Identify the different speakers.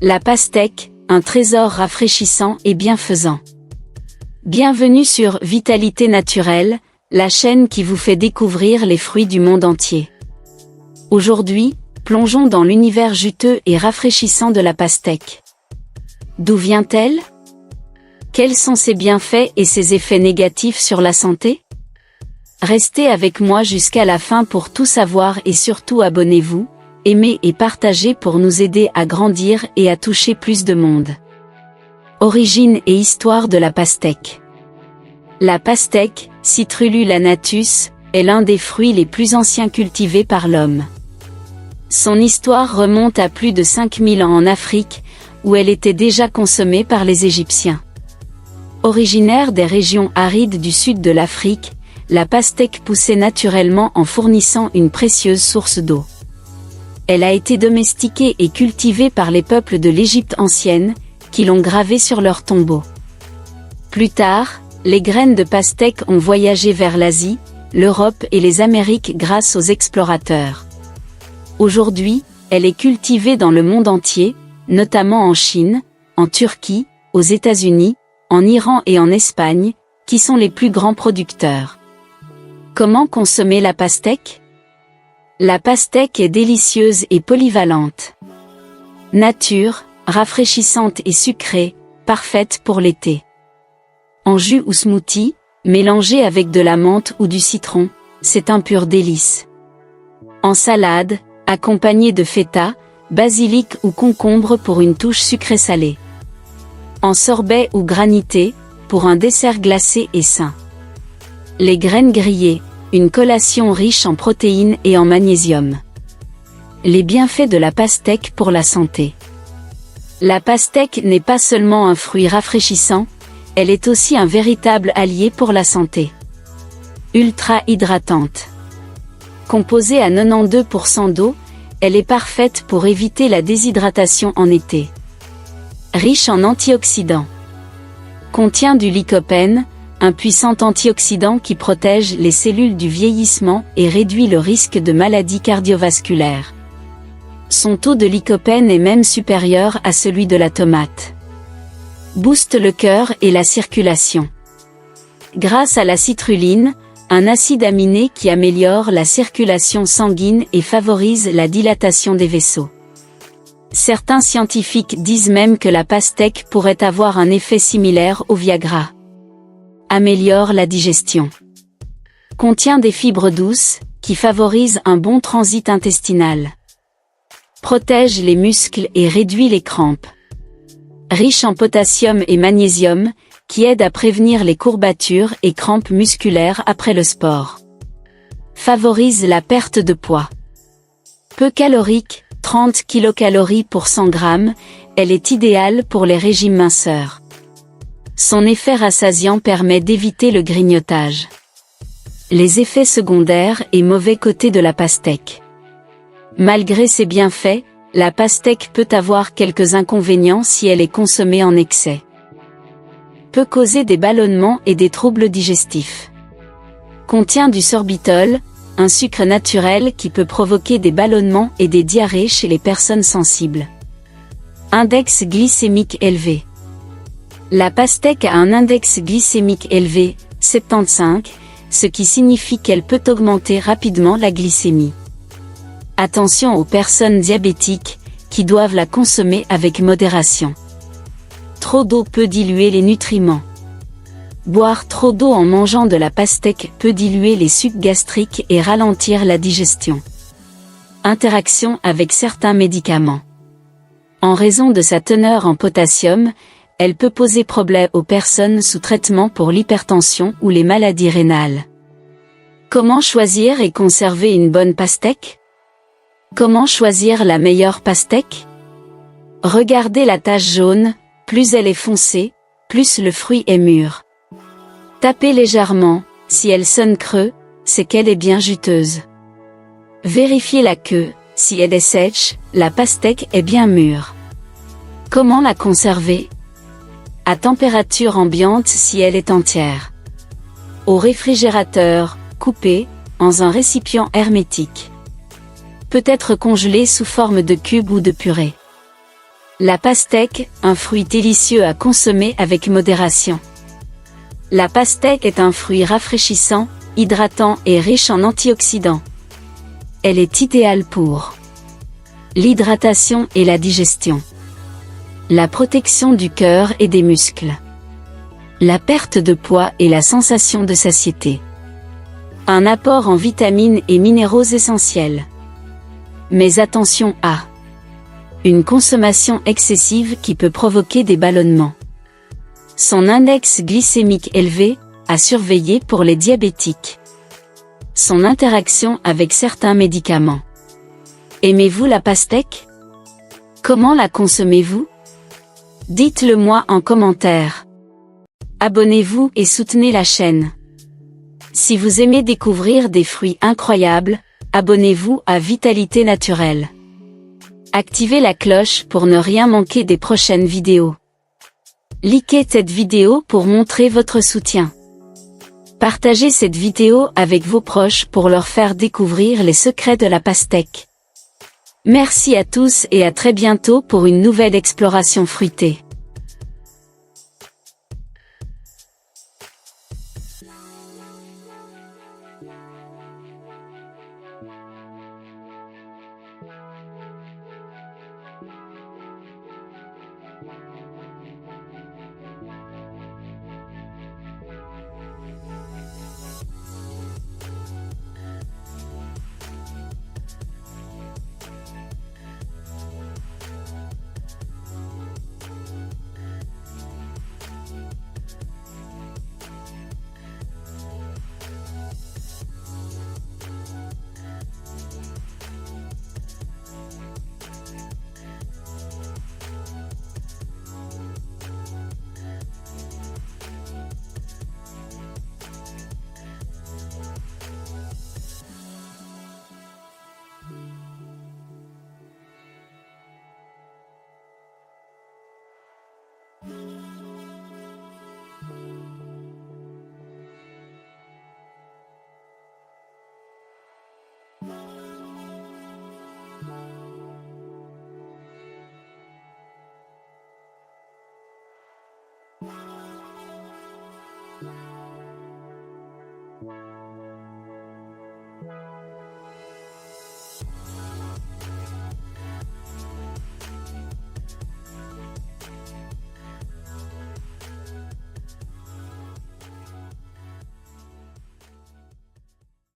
Speaker 1: La pastèque, un trésor rafraîchissant et bienfaisant. Bienvenue sur Vitalité Naturelle, la chaîne qui vous fait découvrir les fruits du monde entier. Aujourd'hui, plongeons dans l'univers juteux et rafraîchissant de la pastèque. D'où vient-elle? Quels sont ses bienfaits et ses effets négatifs sur la santé? Restez avec moi jusqu'à la fin pour tout savoir et surtout abonnez-vous, aimez et partagez pour nous aider à grandir et à toucher plus de monde. Origine et histoire de la pastèque. La pastèque, Citrullus lanatus, est l'un des fruits les plus anciens cultivés par l'homme. Son histoire remonte à plus de 5000 ans en Afrique, où elle était déjà consommée par les Égyptiens. Originaire des régions arides du sud de l'Afrique, la pastèque poussait naturellement en fournissant une précieuse source d'eau. Elle a été domestiquée et cultivée par les peuples de l'Égypte ancienne, qui l'ont gravée sur leurs tombeaux. Plus tard, les graines de pastèque ont voyagé vers l'Asie, l'Europe et les Amériques grâce aux explorateurs. Aujourd'hui, elle est cultivée dans le monde entier, notamment en Chine, en Turquie, aux États-Unis, en Iran et en Espagne, qui sont les plus grands producteurs. Comment consommer la pastèque? La pastèque est délicieuse et polyvalente. Nature, rafraîchissante et sucrée, parfaite pour l'été. En jus ou smoothie, mélangée avec de la menthe ou du citron, c'est un pur délice. En salade, accompagnée de feta, basilic ou concombre pour une touche sucrée-salée. En sorbet ou granité, pour un dessert glacé et sain. Les graines grillées, une collation riche en protéines et en magnésium. Les bienfaits de la pastèque pour la santé. La pastèque n'est pas seulement un fruit rafraîchissant, elle est aussi un véritable allié pour la santé. Ultra hydratante. Composée à 92% d'eau, elle est parfaite pour éviter la déshydratation en été. Riche en antioxydants. Contient du lycopène, un puissant antioxydant qui protège les cellules du vieillissement et réduit le risque de maladies cardiovasculaires. Son taux de lycopène est même supérieur à celui de la tomate. Booste le cœur et la circulation. Grâce à la citrulline, un acide aminé qui améliore la circulation sanguine et favorise la dilatation des vaisseaux. Certains scientifiques disent même que la pastèque pourrait avoir un effet similaire au Viagra. Améliore la digestion. Contient des fibres douces, qui favorisent un bon transit intestinal. Protège les muscles et réduit les crampes. Riche en potassium et magnésium, qui aide à prévenir les courbatures et crampes musculaires après le sport. Favorise la perte de poids. Peu calorique, 30 kcal pour 100 g, elle est idéale pour les régimes minceurs. Son effet rassasiant permet d'éviter le grignotage. Les effets secondaires et mauvais côtés de la pastèque. Malgré ses bienfaits, la pastèque peut avoir quelques inconvénients si elle est consommée en excès. Peut causer des ballonnements et des troubles digestifs. Contient du sorbitol, un sucre naturel qui peut provoquer des ballonnements et des diarrhées chez les personnes sensibles. Index glycémique élevé. La pastèque a un index glycémique élevé, 75, ce qui signifie qu'elle peut augmenter rapidement la glycémie. Attention aux personnes diabétiques, qui doivent la consommer avec modération. Trop d'eau peut diluer les nutriments. Boire trop d'eau en mangeant de la pastèque peut diluer les sucs gastriques et ralentir la digestion. Interaction avec certains médicaments. En raison de sa teneur en potassium, elle peut poser problème aux personnes sous traitement pour l'hypertension ou les maladies rénales. Comment choisir et conserver une bonne pastèque? Comment choisir la meilleure pastèque? Regardez la tache jaune, plus elle est foncée, plus le fruit est mûr. Tapez légèrement, si elle sonne creux, c'est qu'elle est bien juteuse. Vérifiez la queue, si elle est sèche, la pastèque est bien mûre. Comment la conserver? À température ambiante si elle est entière. Au réfrigérateur, coupée, dans un récipient hermétique. Peut être congelé sous forme de cubes ou de purée. La pastèque, un fruit délicieux à consommer avec modération. La pastèque est un fruit rafraîchissant, hydratant et riche en antioxydants. Elle est idéale pour l'hydratation et la digestion. La protection du cœur et des muscles. La perte de poids et la sensation de satiété. Un apport en vitamines et minéraux essentiels. Mais attention à une consommation excessive qui peut provoquer des ballonnements. Son index glycémique élevé, à surveiller pour les diabétiques. Son interaction avec certains médicaments. Aimez-vous la pastèque? Comment la consommez-vous? Dites-le moi en commentaire. Abonnez-vous et soutenez la chaîne. Si vous aimez découvrir des fruits incroyables, abonnez-vous à Vitalité Naturelle. Activez la cloche pour ne rien manquer des prochaines vidéos. Likez cette vidéo pour montrer votre soutien. Partagez cette vidéo avec vos proches pour leur faire découvrir les secrets de la pastèque. Merci à tous et à très bientôt pour une nouvelle exploration fruitée.